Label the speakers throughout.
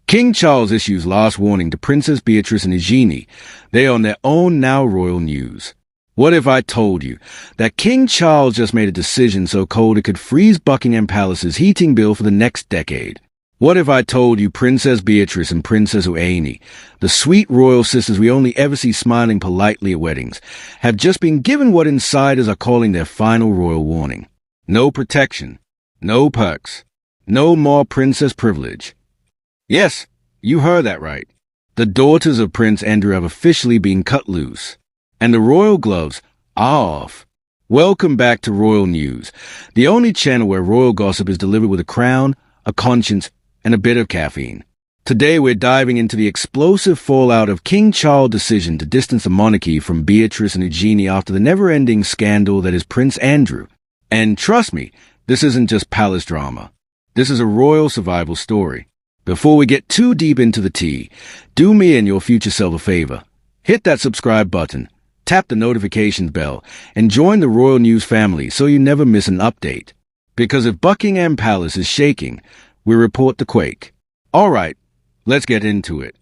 Speaker 1: King Charles issues last warning to Princess Beatrice and Eugene. They are on their own now royal news. What if I told you that King Charles just made a decision so cold it could freeze Buckingham Palace's heating bill for the next decade? What if I told you Princess Beatrice and Princess Eugenie, the sweet royal sisters we only ever see smiling politely at weddings, have just been given what insiders are calling their final royal warning? No protection, no perks, no more princess privilege. Yes, you heard that right. The daughters of Prince Andrew have officially been cut loose, and the royal gloves are off. Welcome back to Royal News, the only channel where royal gossip is delivered with a crown, a conscience, and a bit of caffeine. Today we're diving into the explosive fallout of King Charles' decision to distance the monarchy from Beatrice and Eugenie after the never-ending scandal that is Prince Andrew. And trust me, this isn't just palace drama. This is a royal survival story. Before we get too deep into the tea, do me and your future self a favor. Hit that subscribe button, tap the notifications bell, and join the Royal News family so you never miss an update. Because if Buckingham Palace is shaking, we report the quake. All right, let's get into it.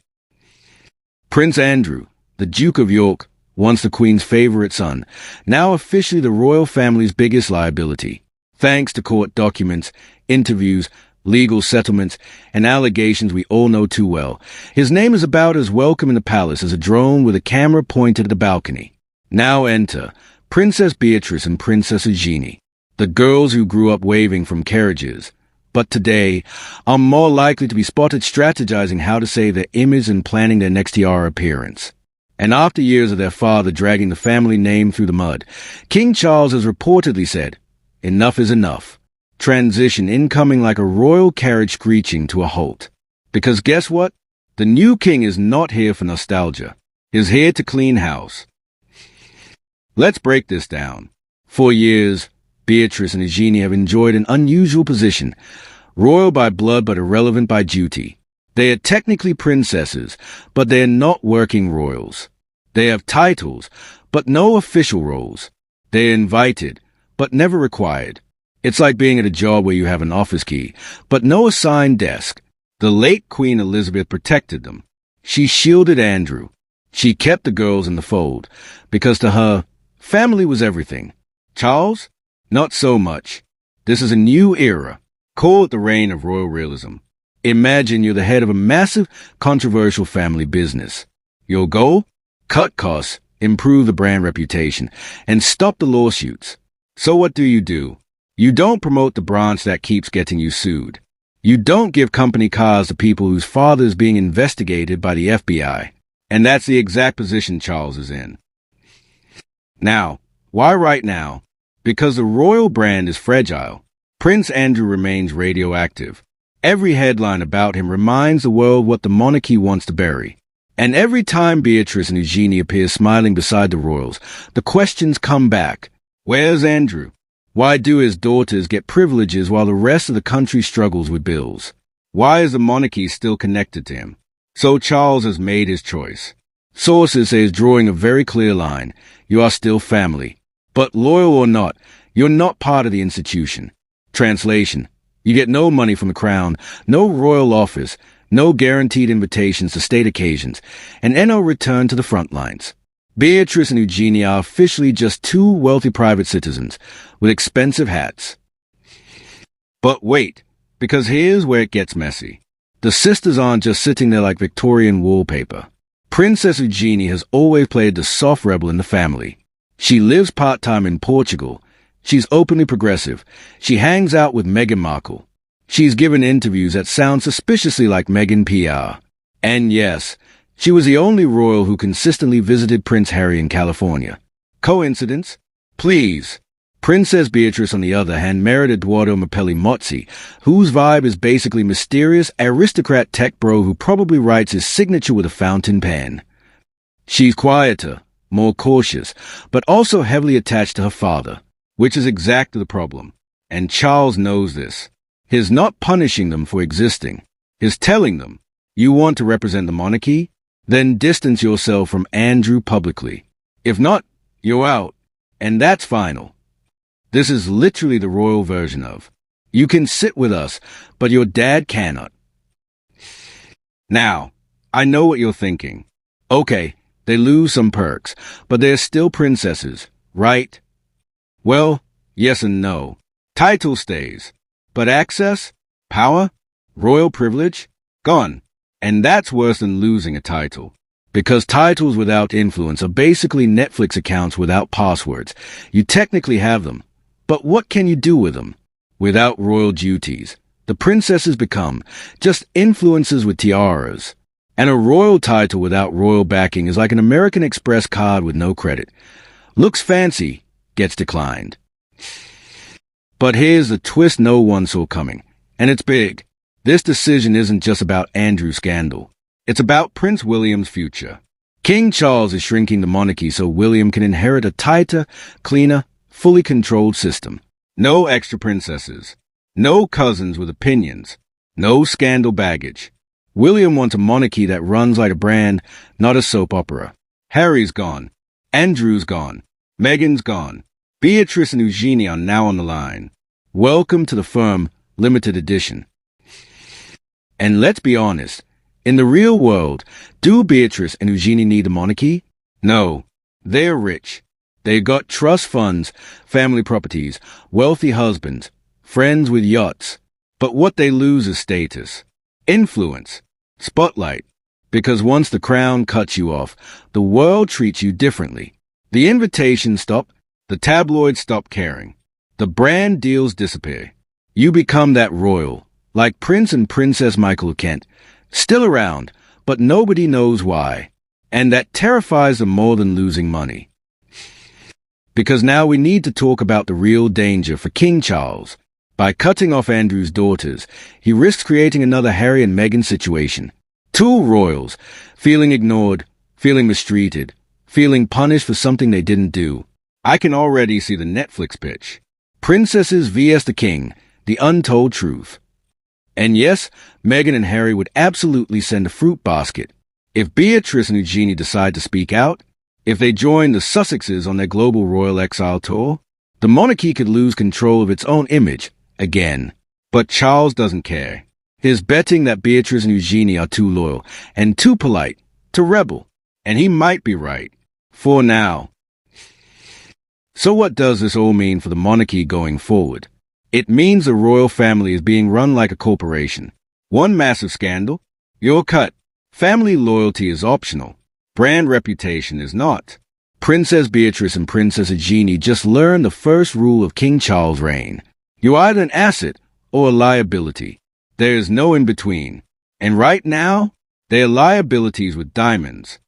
Speaker 1: Prince Andrew, the Duke of York, once the Queen's favorite son, now officially the royal family's biggest liability. Thanks to court documents, interviews, legal settlements, and allegations we all know too well, his name is about as welcome in the palace as a drone with a camera pointed at the balcony. Now enter Princess Beatrice and Princess Eugenie, the girls who grew up waving from carriages, but today are more likely to be spotted strategizing how to save their image and planning their next tiara appearance. And after years of their father dragging the family name through the mud, King Charles has reportedly said, "Enough is enough." Transition incoming like a royal carriage screeching to a halt. Because guess what? The new king is not here for nostalgia. He's here to clean house. Let's break this down. For years, Beatrice and Eugenie have enjoyed an unusual position, royal by blood but irrelevant by duty. They are technically princesses, but they are not working royals. They have titles, but no official roles. They are invited, but never required. It's like being at a job where you have an office key, but no assigned desk. The late Queen Elizabeth protected them. She shielded Andrew. She kept the girls in the fold, because to her, family was everything. Charles? Not so much. This is a new era. Call it the reign of royal realism. Imagine you're the head of a massive, controversial family business. Your goal? Cut costs, improve the brand reputation, and stop the lawsuits. So what do? You don't promote the branch that keeps getting you sued. You don't give company cars to people whose father is being investigated by the FBI. And that's the exact position Charles is in. Now, why right now? Because the royal brand is fragile. Prince Andrew remains radioactive. Every headline about him reminds the world what the monarchy wants to bury. And every time Beatrice and Eugenie appear smiling beside the royals, the questions come back. Where's Andrew? Why do his daughters get privileges while the rest of the country struggles with bills? Why is the monarchy still connected to him? So Charles has made his choice. Sources say he's drawing a very clear line. You are still family. But loyal or not, you're not part of the institution. Translation: you get no money from the crown, no royal office, no guaranteed invitations to state occasions, and no return to the front lines. Beatrice and Eugenie are officially just two wealthy private citizens with expensive hats. But wait, because here's where it gets messy. The sisters aren't just sitting there like Victorian wallpaper. Princess Eugenie has always played the soft rebel in the family. She lives part-time in Portugal. She's openly progressive. She hangs out with Meghan Markle. She's given interviews that sound suspiciously like Meghan PR. And yes, she was the only royal who consistently visited Prince Harry in California. Coincidence? Please. Princess Beatrice, on the other hand, married Eduardo Mapelli Mozzi, whose vibe is basically mysterious aristocrat tech bro who probably writes his signature with a fountain pen. She's quieter, more cautious, but also heavily attached to her father, which is exactly the problem. And Charles knows this. He's not punishing them for existing. He's telling them, you want to represent the monarchy? Then distance yourself from Andrew publicly. If not, you're out. And that's final. This is literally the royal version of, you can sit with us, but your dad cannot. Now, I know what you're thinking. Okay, they lose some perks, but they're still princesses, right? Well, yes and no. Title stays, but access, power, royal privilege, gone. And that's worse than losing a title. Because titles without influence are basically Netflix accounts without passwords. You technically have them, but what can you do with them? Without royal duties, the princesses become just influencers with tiaras. And a royal title without royal backing is like an American Express card with no credit. Looks fancy, gets declined. But here's the twist no one saw coming, and it's big. This decision isn't just about Andrew's scandal. It's about Prince William's future. King Charles is shrinking the monarchy so William can inherit a tighter, cleaner, fully controlled system. No extra princesses. No cousins with opinions. No scandal baggage. William wants a monarchy that runs like a brand, not a soap opera. Harry's gone. Andrew's gone. Meghan's gone. Beatrice and Eugene are now on the line. Welcome to the firm, limited edition. And let's be honest, in the real world, do Beatrice and Eugene need a monarchy? No. They're rich. They got trust funds, family properties, wealthy husbands, friends with yachts. But what they lose is status, influence, spotlight. Because once the crown cuts you off, the world treats you differently. The invitations stop, the tabloids stop caring. The brand deals disappear. You become that royal, like Prince and Princess Michael Kent, still around, but nobody knows why. And that terrifies them more than losing money. Because now we need to talk about the real danger for King Charles. By cutting off Andrew's daughters, he risks creating another Harry and Meghan situation. Two royals, feeling ignored, feeling mistreated, feeling punished for something they didn't do. I can already see the Netflix pitch. Princesses vs. the King, the untold truth. And yes, Meghan and Harry would absolutely send a fruit basket. If Beatrice and Eugenie decide to speak out, if they join the Sussexes on their global royal exile tour, the monarchy could lose control of its own image again. But Charles doesn't care. He's betting that Beatrice and Eugenie are too loyal and too polite to rebel. And he might be right. For now. So what does this all mean for the monarchy going forward? It means the royal family is being run like a corporation. One massive scandal, you're cut. Family loyalty is optional. Brand reputation is not. Princess Beatrice and Princess Eugenie just learned the first rule of King Charles' reign. You're either an asset or a liability. There is no in-between. And right now, they're liabilities with diamonds.